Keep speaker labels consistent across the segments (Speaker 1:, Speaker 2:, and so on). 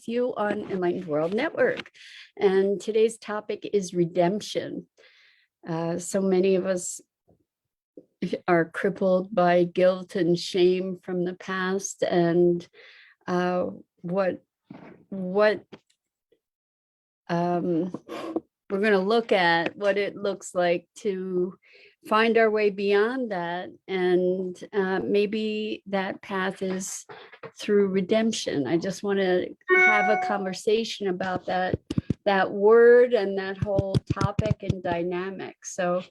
Speaker 1: you on Enlightened World Network. And today's topic is redemption. So many of us are crippled by guilt and shame from the past, and what we're going to look at what it looks like to find our way beyond that, and maybe that path is through redemption. I just want to have a conversation about that word and that whole topic and dynamic. So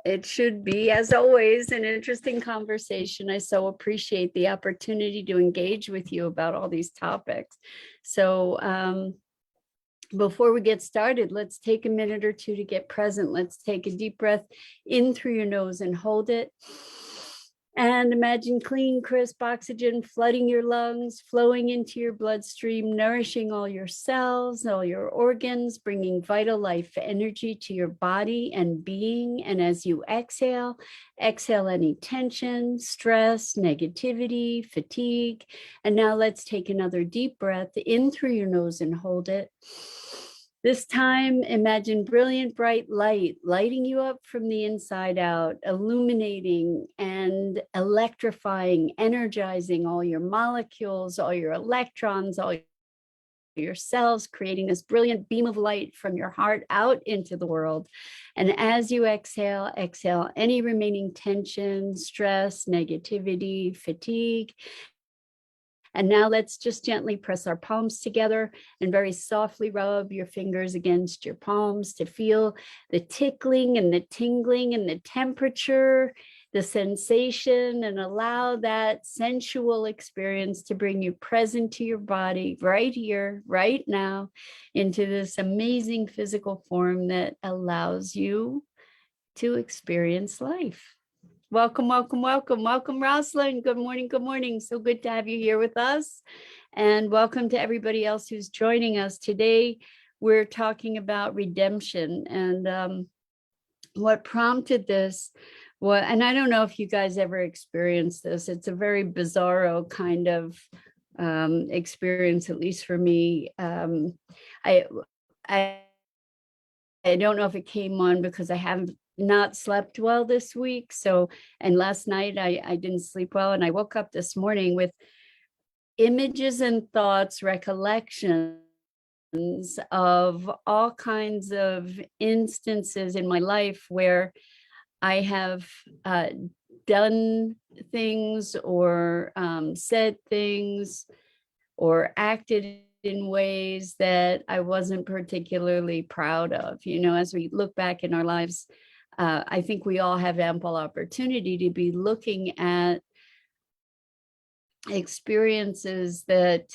Speaker 1: it should be, as always, an interesting conversation. I so appreciate the opportunity to engage with you about all these topics. So before we get started, let's take a minute or two to get present. Let's take a deep breath in through your nose and hold it. And imagine clean, crisp oxygen flooding your lungs, flowing into your bloodstream, nourishing all your cells, all your organs, bringing vital life energy to your body and being. And as you exhale, exhale any tension, stress, negativity, fatigue. And now let's take another deep breath in through your nose and hold it. This time, imagine brilliant, bright light lighting you up from the inside out, illuminating and electrifying, energizing all your molecules, all your electrons, all your cells, creating this brilliant beam of light from your heart out into the world. And as you exhale, exhale any remaining tension, stress, negativity, fatigue. And now let's just gently press our palms together and very softly rub your fingers against your palms to feel the tickling and the tingling and the temperature, the sensation, and allow that sensual experience to bring you present to your body right here, right now, into this amazing physical form that allows you to experience life. Welcome, welcome, welcome, welcome, Rosalind. Good morning, good morning. So good to have you here with us. And welcome to everybody else who's joining us. Today, we're talking about redemption. And what prompted this, and I don't know if you guys ever experienced this. It's a very bizarro kind of experience, at least for me. I don't know if it came on because I haven't not slept well this week. So, and last night I didn't sleep well, and I woke up this morning with images and thoughts, recollections of all kinds of instances in my life where I have done things or said things or acted in ways that I wasn't particularly proud of. You know, as we look back in our lives, I think we all have ample opportunity to be looking at experiences that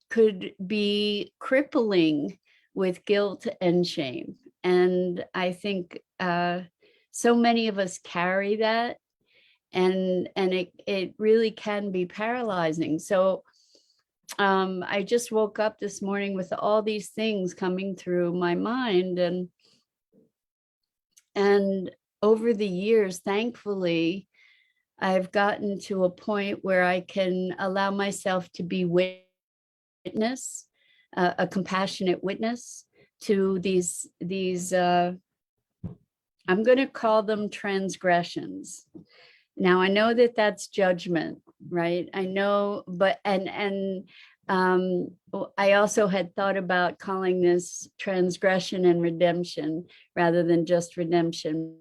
Speaker 1: could be crippling with guilt and shame. And I think so many of us carry that, and it really can be paralyzing. So I just woke up this morning with all these things coming through my mind, and over the years, thankfully, I've gotten to a point where I can allow myself to be witness, a compassionate witness to these I'm going to call them transgressions. Now, I know that that's judgment, right? I know, but I also had thought about calling this transgression and redemption rather than just redemption.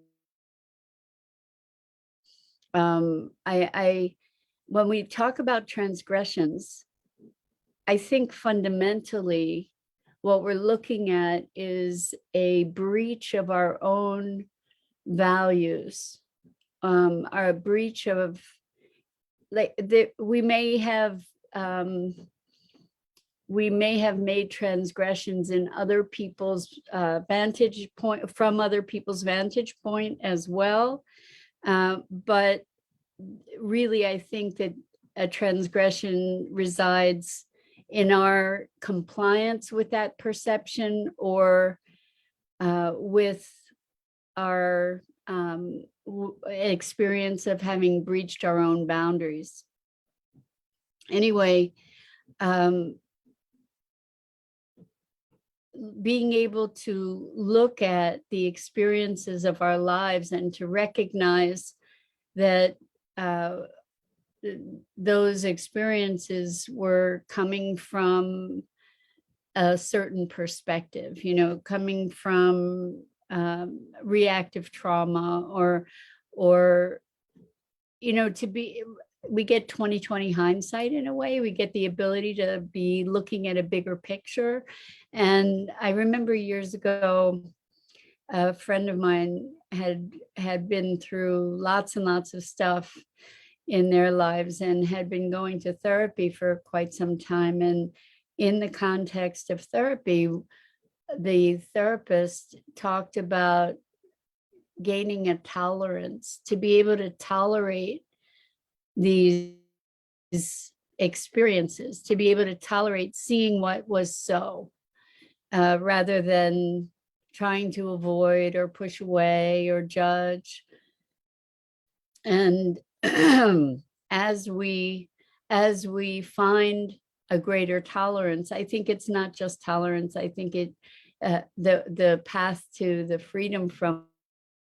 Speaker 1: When we talk about transgressions, I think fundamentally what we're looking at is a breach of our own values, our breach of, like, we may have made transgressions in other people's vantage point, from other people's vantage point as well. But really, I think that a transgression resides in our compliance with that perception, or with our experience of having breached our own boundaries. Anyway, being able to look at the experiences of our lives and to recognize that those experiences were coming from a certain perspective, coming from reactive trauma or we get 20/20 hindsight in a way. We get the ability to be looking at a bigger picture. And I remember years ago, a friend of mine had been through lots and lots of stuff in their lives and had been going to therapy for quite some time. And in the context of therapy, the therapist talked about gaining a tolerance to be able to tolerate these experiences, to be able to tolerate seeing what was so, rather than trying to avoid or push away or judge. And as we find a greater tolerance, I think it's not just tolerance. I think the path to the freedom from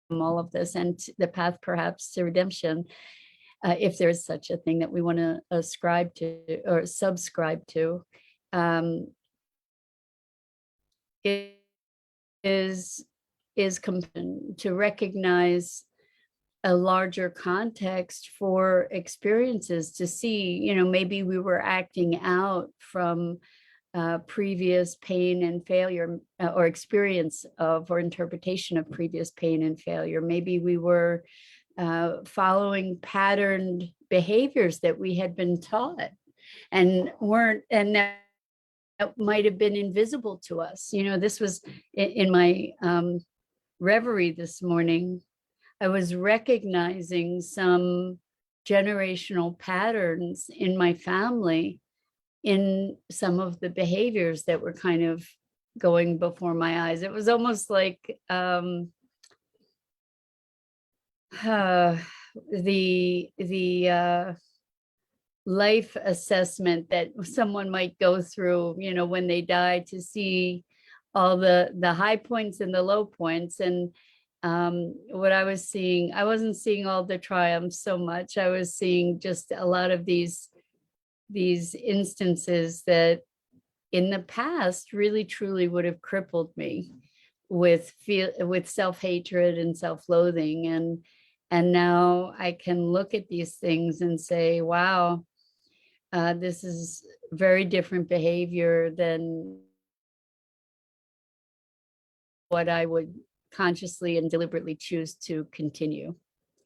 Speaker 1: all of this and the path perhaps to redemption, if there's such a thing that we want to ascribe to or subscribe to, is to recognize a larger context for experiences, to see, maybe we were acting out from previous pain and failure, or experience of or interpretation of previous pain and failure. Maybe we were following patterned behaviors that we had been taught and that might have been invisible to us. This was in my reverie this morning. I was recognizing some generational patterns in my family in some of the behaviors that were kind of going before my eyes. It was almost like the life assessment that someone might go through, when they die, to see all the high points and the low points. And what I was seeing, I wasn't seeing all the triumphs so much. I was seeing just a lot of these instances that in the past really truly would have crippled me with self-hatred and self-loathing. And now I can look at these things and say, wow, this is very different behavior than what I would consciously and deliberately choose to continue.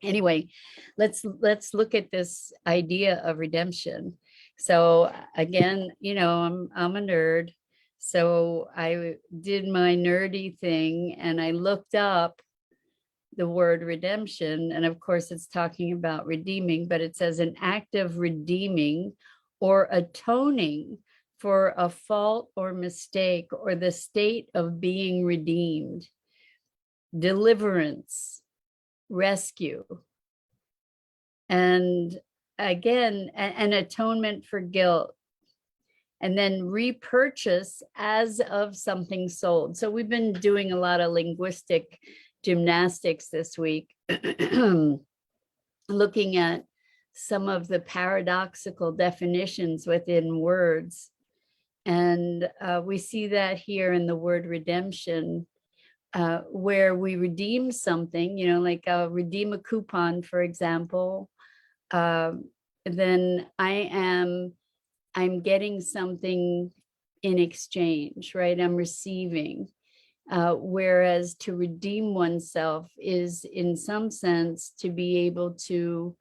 Speaker 1: Anyway, let's look at this idea of redemption. So again, I'm a nerd. So I did my nerdy thing and I looked up the word redemption. And of course, it's talking about redeeming, but it says an act of redeeming or atoning for a fault or mistake or the state of being redeemed, deliverance, rescue. And again, an atonement for guilt, and then repurchase as of something sold. So we've been doing a lot of linguistic gymnastics this week, looking at some of the paradoxical definitions within words. And we see that here in the word redemption, where we redeem something, like redeem a coupon, for example, then I'm getting something in exchange, right? I'm receiving. Whereas to redeem oneself is, in some sense, to be able to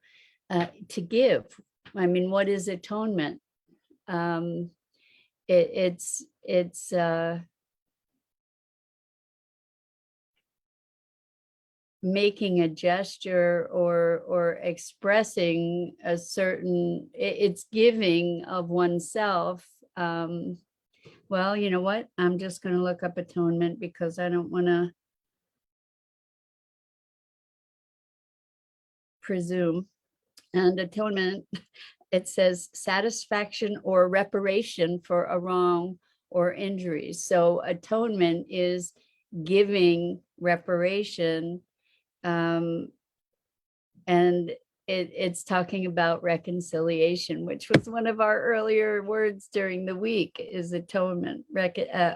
Speaker 1: give. I mean, what is atonement? It's making a gesture or expressing a certain, it's giving of oneself. Well, you know what? I'm just going to look up atonement because I don't want to presume. And atonement it says satisfaction or reparation for a wrong or injury. So atonement is giving reparation, and it's talking about reconciliation, which was one of our earlier words during the week, is atonement,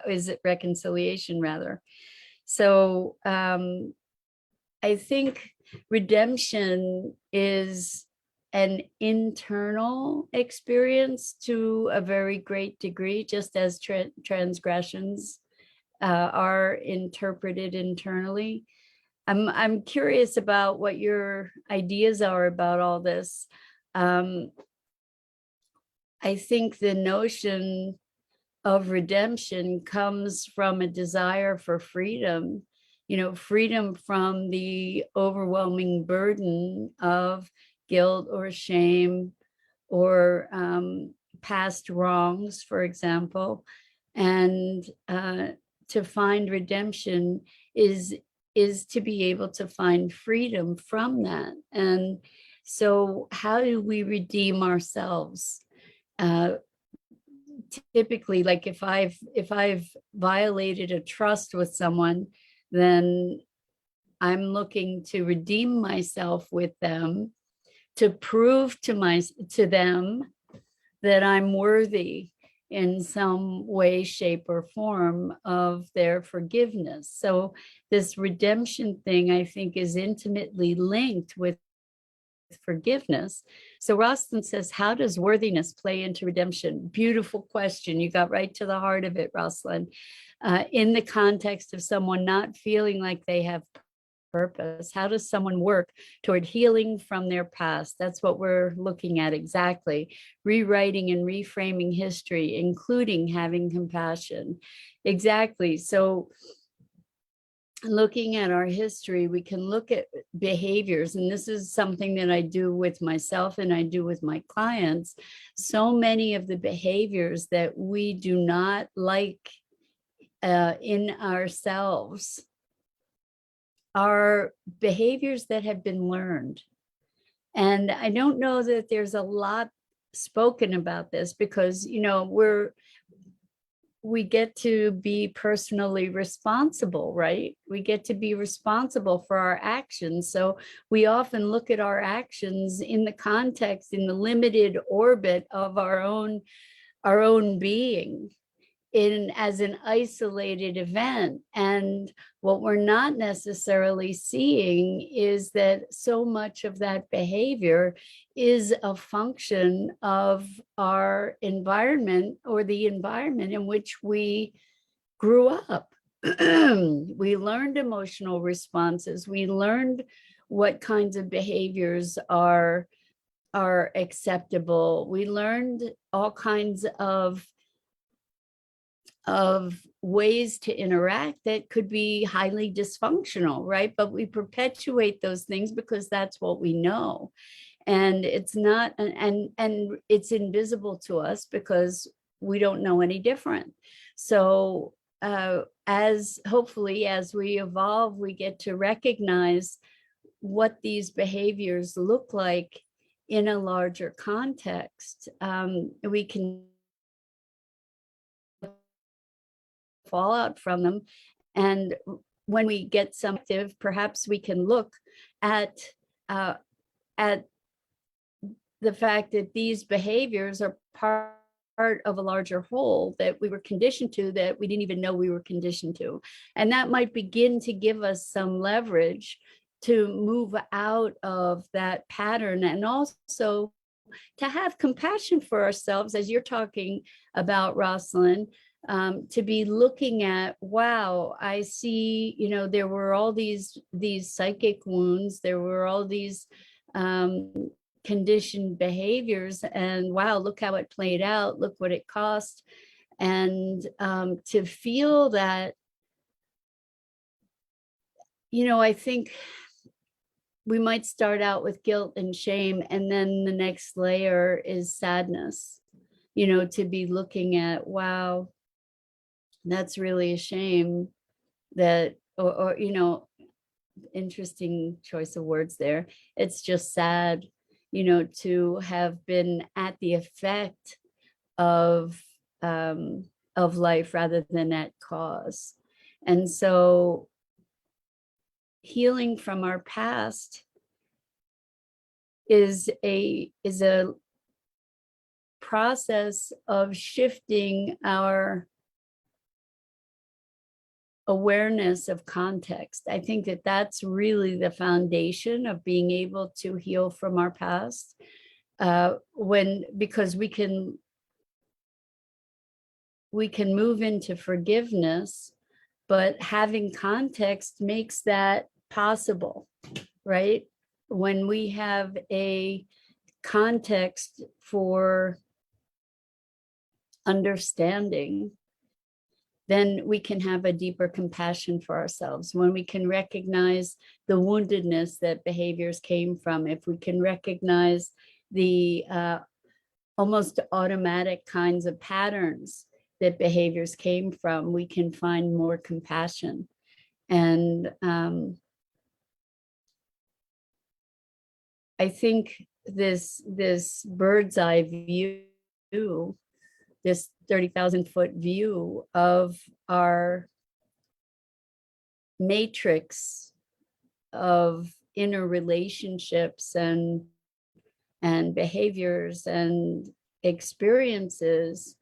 Speaker 1: is it reconciliation rather. So I think redemption is an internal experience to a very great degree, just as transgressions are interpreted internally. I'm curious about what your ideas are about all this. I think the notion of redemption comes from a desire for freedom, freedom from the overwhelming burden of guilt or shame or past wrongs, for example. And to find redemption is to be able to find freedom from that. And so how do we redeem ourselves? Typically, like if I've violated a trust with someone, then I'm looking to redeem myself with them, to prove to them that I'm worthy in some way, shape, or form of their forgiveness. So this redemption thing, I think, is intimately linked with forgiveness. So Rosalind says, how does worthiness play into redemption? Beautiful question. You got right to the heart of it, Rosalind. In the context of someone not feeling like they have purpose, how does someone work toward healing from their past? That's what we're looking at exactly. Rewriting and reframing history, including having compassion. Exactly. So looking at our history, we can look at behaviors, and this is something that I do with myself and I do with my clients. So many of the behaviors that we do not like in ourselves are behaviors that have been learned. And I don't know that there's a lot spoken about this because, we get to be personally responsible, right? We get to be responsible for our actions. So we often look at our actions in the context, in the limited orbit of our own being, as an isolated event. And what we're not necessarily seeing is that so much of that behavior is a function of our environment or the environment in which we grew up. We learned emotional responses. We learned what kinds of behaviors are acceptable. We learned all kinds of ways to interact that could be highly dysfunctional, right? But we perpetuate those things because that's what we know. And it's not, and it's invisible to us because we don't know any different. So as hopefully as we evolve, we get to recognize what these behaviors look like in a larger context. We can fallout from them. And when we get some active, perhaps we can look at the fact that these behaviors are part of a larger whole that we were conditioned to, that we didn't even know we were conditioned to. And that might begin to give us some leverage to move out of that pattern, and also to have compassion for ourselves, as you're talking about, Rosalind, to be looking at, wow, I see, there were all these psychic wounds, there were all these conditioned behaviors, and wow, look how it played out, look what it cost. And to feel that, I think we might start out with guilt and shame, and then the next layer is sadness, to be looking at, wow, that's really a shame that, or interesting choice of words there. It's just sad to have been at the effect of life rather than at cause. And so healing from our past is a process of shifting our awareness of context. I think that that's really the foundation of being able to heal from our past, because we can move into forgiveness, but having context makes that possible, right? When we have a context for understanding, then we can have a deeper compassion for ourselves. When we can recognize the woundedness that behaviors came from, if we can recognize the almost automatic kinds of patterns that behaviors came from, we can find more compassion. And I think this bird's eye view, this 30,000-foot view of our matrix of inner relationships and behaviors and experiences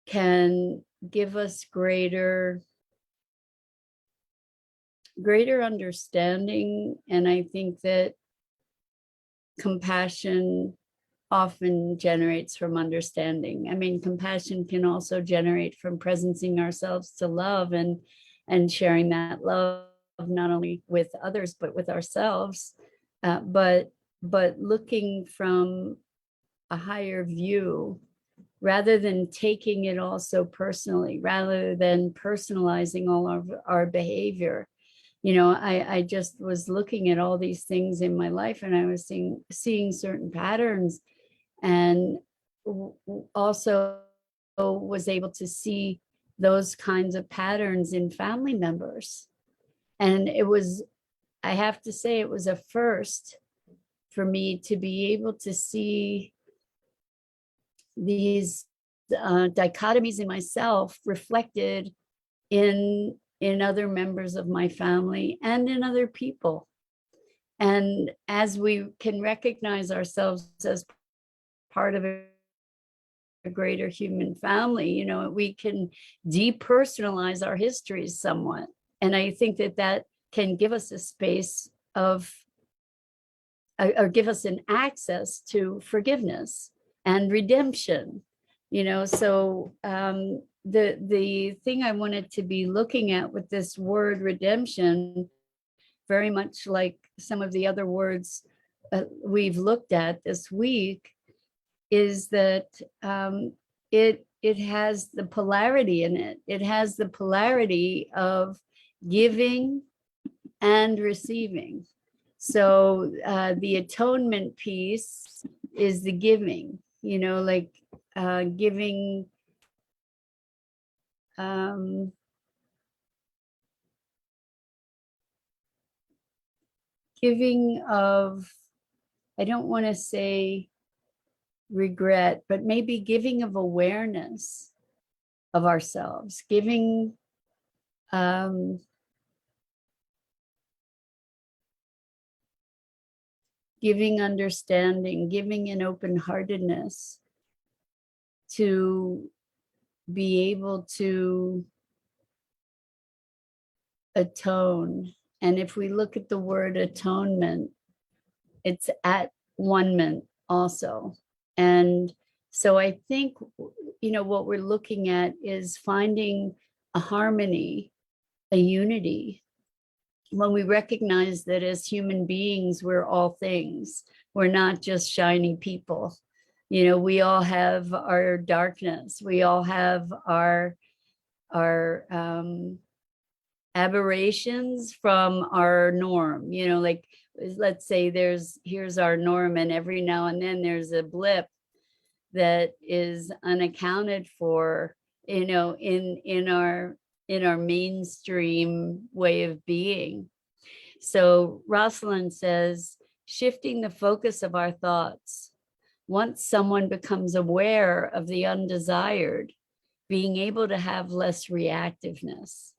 Speaker 1: can give us greater understanding. And I think that compassion often generates from understanding. I mean, compassion can also generate from presencing ourselves to love and sharing that love not only with others but with ourselves, but looking from a higher view rather than taking it all so personally, rather than personalizing all of our behavior. I just was looking at all these things in my life, and I was seeing certain patterns, and also was able to see those kinds of patterns in family members. And I have to say, it was a first for me to be able to see these dichotomies in myself reflected in other members of my family and in other people. And as we can recognize ourselves as part of a greater human family, we can depersonalize our histories somewhat. And I think that can give us a space of, or give us an access to forgiveness and redemption. So the thing I wanted to be looking at with this word redemption, very much like some of the other words we've looked at this week, is that it has the polarity in it. It has the polarity of giving and receiving. So the atonement piece is the giving, like giving giving of, I don't want to say regret, but maybe giving of awareness of ourselves, giving giving understanding, giving an open-heartedness to be able to atone. And if we look at the word atonement, it's at one-ment also. And so I think, what we're looking at is finding a harmony, a unity, when we recognize that as human beings, we're all things. We're not just shiny people. We all have our darkness. We all have our aberrations from our norm. Like, let's say here's our norm, and every now and then there's a blip that is unaccounted for, in our mainstream way of being. So Rosalind says shifting the focus of our thoughts. Once someone becomes aware of the undesired, being able to have less reactiveness,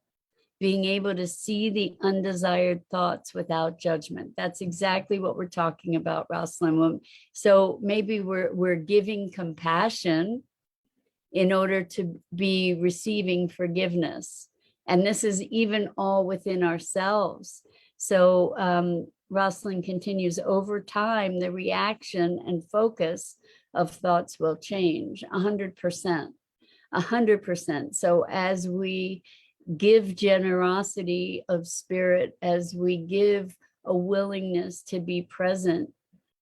Speaker 1: being able to see the undesired thoughts without judgment. That's exactly what we're talking about, Rosalind. So maybe we're giving compassion in order to be receiving forgiveness. And this is even all within ourselves. So Rosalind continues, over time, the reaction and focus of thoughts will change 100%. 100%. So as we give generosity of spirit, as we give a willingness to be present,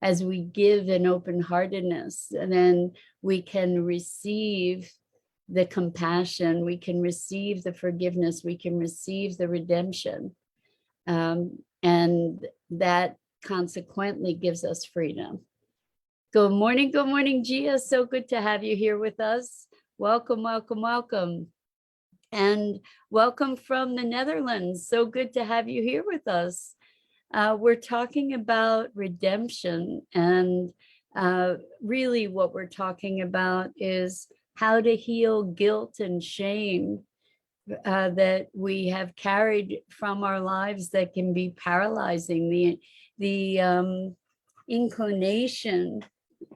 Speaker 1: as we give an open-heartedness, and then we can receive the compassion, we can receive the forgiveness, we can receive the redemption. And that consequently gives us freedom. Good morning, Gia. So good to have you here with us. Welcome, welcome, welcome. And welcome from the Netherlands. So good to have you here with us. We're talking about redemption, and really what we're talking about is how to heal guilt and shame that we have carried from our lives that can be paralyzing. The inclination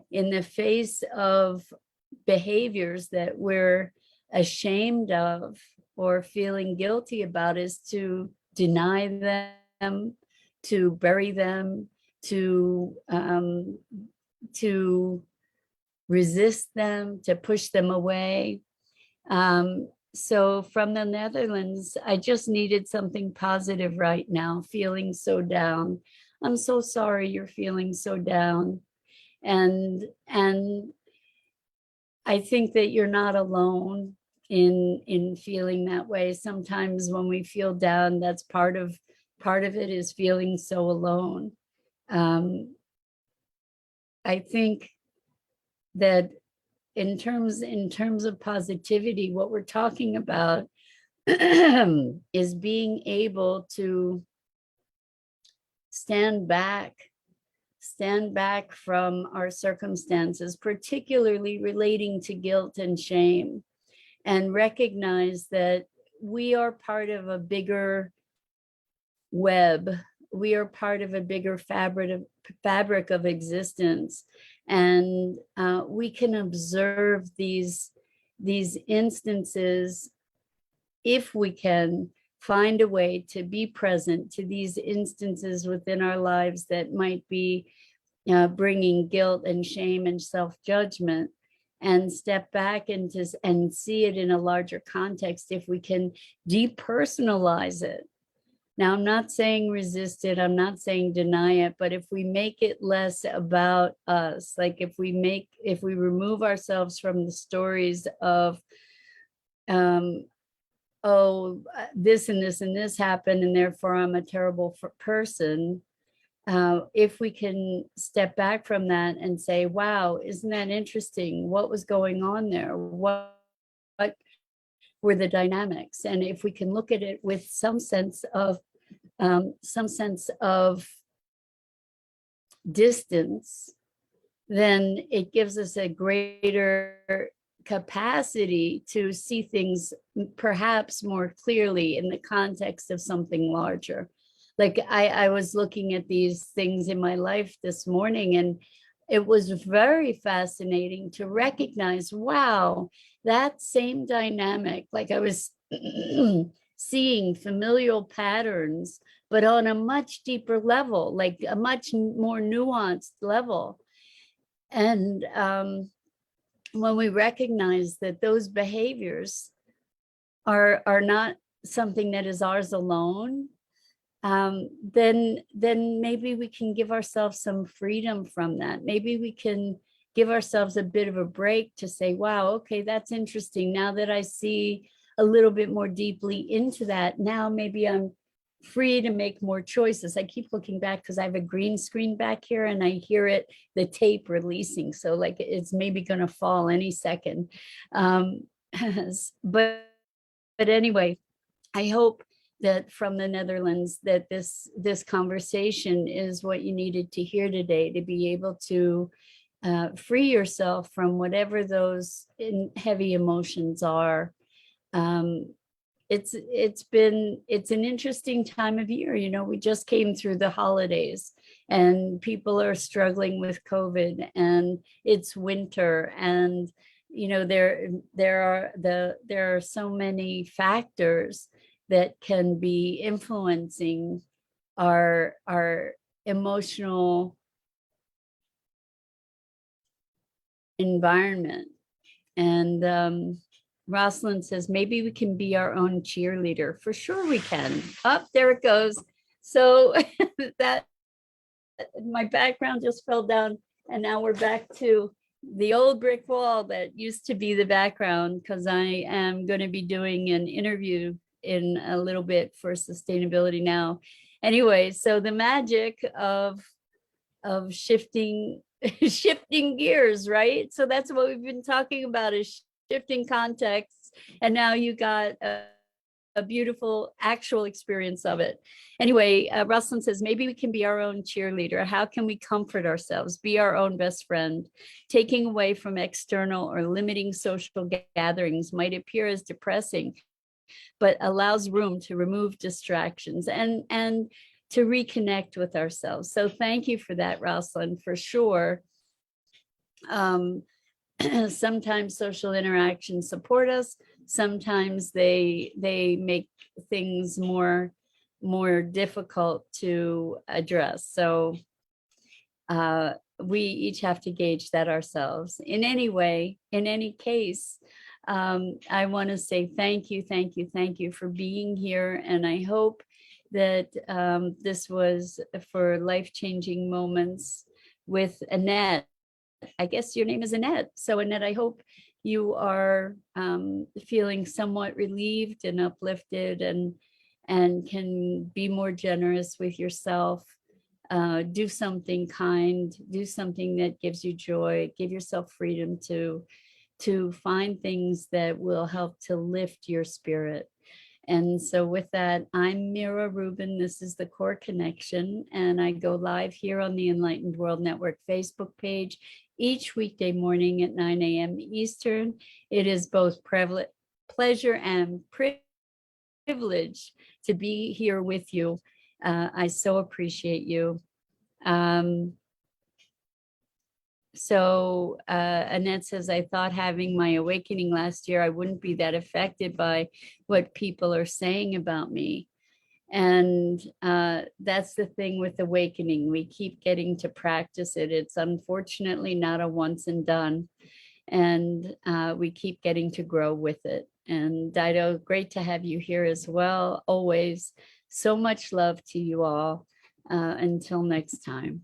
Speaker 1: in the face of behaviors that we're ashamed of or feeling guilty about is to deny them, to bury them, to resist them, to push them away. So from the Netherlands, I just needed something positive right now, feeling so down. I'm so sorry you're feeling so down. And I think that you're not alone in feeling that way. Sometimes when we feel down, that's part of it is feeling so alone. I think that in terms of positivity, what we're talking about is being able to stand back from our circumstances, particularly relating to guilt and shame, and recognize that we are part of a bigger web. We are part of a bigger fabric of existence. And we can observe these instances if we can find a way to be present to these instances within our lives that might be bringing guilt and shame and self-judgment, and step back and see it in a larger context. If we can depersonalize it. Now, I'm not saying resist it, I'm not saying deny it, but if we make it less about us, like if we remove ourselves from the stories of, oh, this and this and this happened, and therefore I'm a terrible person. If we can step back from that and say, wow, isn't that interesting? What was going on there? What were the dynamics? And if we can look at it with some sense of distance, then it gives us a greater capacity to see things perhaps more clearly in the context of something larger. Like I was looking at these things in my life this morning, and it was very fascinating to recognize, wow, that same dynamic, like I was seeing familial patterns, but on a much deeper level, like a much more nuanced level. And when we recognize that those behaviors are not something that is ours alone, then maybe we can give ourselves some freedom from that. Maybe we can give ourselves a bit of a break to say, wow, okay, that's interesting. Now that I see a little bit more deeply into that, now maybe I'm free to make more choices. I keep looking back because I have a green screen back here and I hear it, the tape releasing. So like it's maybe going to fall any second. But anyway, I hope that from the Netherlands, that this conversation is what you needed to hear today, to be able to free yourself from whatever those heavy emotions are. Um, it's an interesting time of year. You know, we just came through the holidays and people are struggling with COVID, and it's winter, and you know, there are so many factors that can be influencing our emotional environment. And Rosalind says, maybe we can be our own cheerleader. For sure we can. Up there it goes. So that my background just fell down, and now we're back to the old brick wall that used to be the background, because I am going to be doing an interview in a little bit for Sustainability Now. Anyway, so the magic of shifting shifting gears, right? So that's what we've been talking about, is shifting contexts. And now you got a beautiful actual experience of it. Anyway, Ruslan says, maybe we can be our own cheerleader. How can we comfort ourselves, be our own best friend? Taking away from external or limiting social gatherings might appear as depressing, but allows room to remove distractions and to reconnect with ourselves. So thank you for that, Rosalind, for sure. Sometimes social interactions support us. Sometimes they make things more difficult to address. So we each have to gauge that ourselves. In any way, in any case, I want to say thank you for being here. And I hope that this was for life-changing moments with Annette. I guess your name is Annette. So Annette, I hope you are feeling somewhat relieved and uplifted, and can be more generous with yourself. Do something kind, do something that gives you joy, give yourself freedom to find things that will help to lift your spirit. And so with that, I'm Mira Rubin. This is the Core Connection, and I go live here on the Enlightened World Network Facebook page each weekday morning at 9 a.m. Eastern. It is both pleasure and privilege to be here with you. I so appreciate you. So Annette says, I thought having my awakening last year, I wouldn't be that affected by what people are saying about me. And that's the thing with awakening. We keep getting to practice it. It's unfortunately not a once and done. And we keep getting to grow with it. And Dido, great to have you here as well. Always so much love to you all. Until next time.